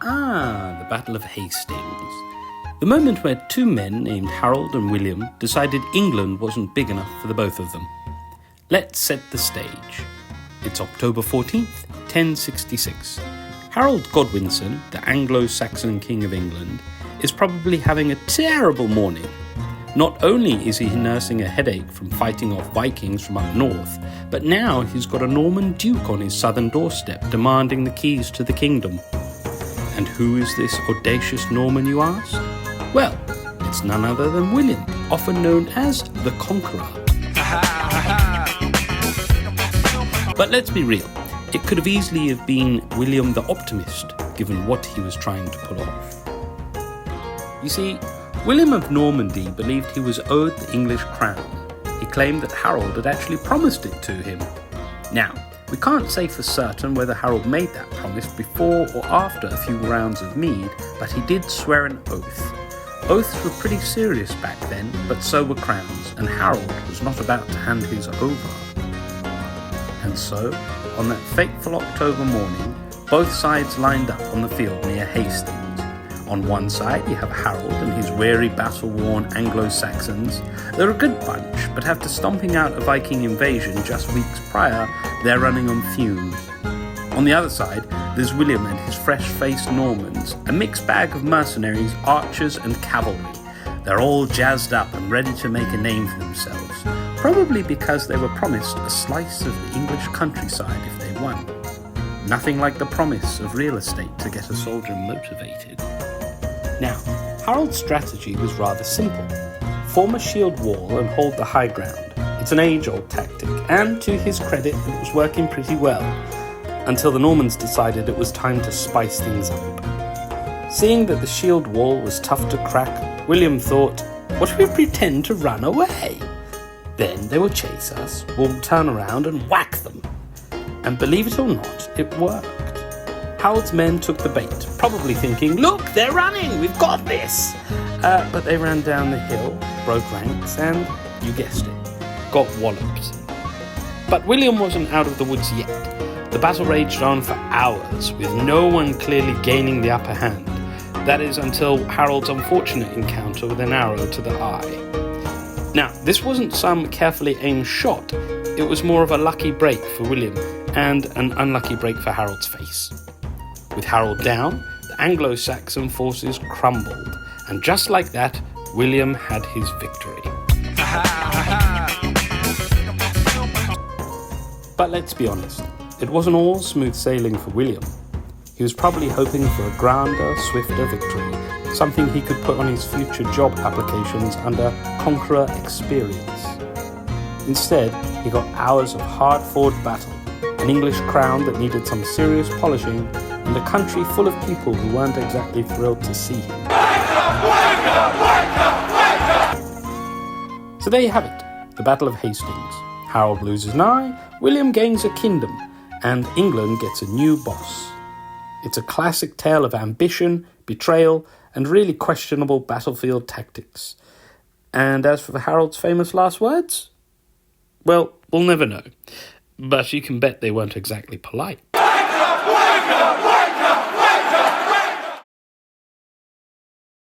The Battle of Hastings. The moment where two men named Harold and William decided England wasn't big enough for the both of them. Let's set the stage. It's October 14th, 1066. Harold Godwinson, the Anglo-Saxon King of England, is probably having a terrible morning. Not only is he nursing a headache from fighting off Vikings from up north, but now he's got a Norman duke on his southern doorstep demanding the keys to the kingdom. And who is this audacious Norman, you ask? Well, it's none other than William, often known as the Conqueror. But let's be real, it could have easily have been William the Optimist, given what he was trying to pull off. You see, William of Normandy believed he was owed the English crown. He claimed that Harold had actually promised it to him. Now, we can't say for certain whether Harold made that promise before or after a few rounds of mead, but he did swear an oath. Oaths were pretty serious back then, but so were crowns, and Harold was not about to hand his over. And so, on that fateful October morning, both sides lined up on the field near Hastings. On one side, you have Harold and his weary, battle-worn Anglo-Saxons. They're a good bunch, but after stomping out a Viking invasion just weeks prior, they're running on fumes. On the other side, there's William and his fresh-faced Normans, a mixed bag of mercenaries, archers and cavalry. They're all jazzed up and ready to make a name for themselves, probably because they were promised a slice of the English countryside if they won. Nothing like the promise of real estate to get a soldier motivated. Now, Harold's strategy was rather simple. Form a shield wall and hold the high ground. It's an age-old tactic, and to his credit, it was working pretty well, until the Normans decided it was time to spice things up. Seeing that the shield wall was tough to crack, William thought, what if we pretend to run away? Then they will chase us, we'll turn around and whack them. And believe it or not, it worked. Harold's men took the bait, probably thinking, look, they're running, we've got this. But they ran down the hill, broke ranks, and, you guessed it, got walloped. But William wasn't out of the woods yet. The battle raged on for hours, with no one clearly gaining the upper hand. That is until Harold's unfortunate encounter with an arrow to the eye. Now, this wasn't some carefully aimed shot, it was more of a lucky break for William, and an unlucky break for Harold's face. With Harold down, the Anglo-Saxon forces crumbled, and just like that, William had his victory. But let's be honest, it wasn't all smooth sailing for William. He was probably hoping for a grander, swifter victory, something he could put on his future job applications under Conqueror experience. Instead, he got hours of hard-fought battle, an English crown that needed some serious polishing, and a country full of people who weren't exactly thrilled to see him. So there you have it, the Battle of Hastings. Harold loses an eye, William gains a kingdom, and England gets a new boss. It's a classic tale of ambition, betrayal, and really questionable battlefield tactics. And as for Harold's famous last words? Well, we'll never know. But you can bet they weren't exactly polite. Wake up, wake up, wake up!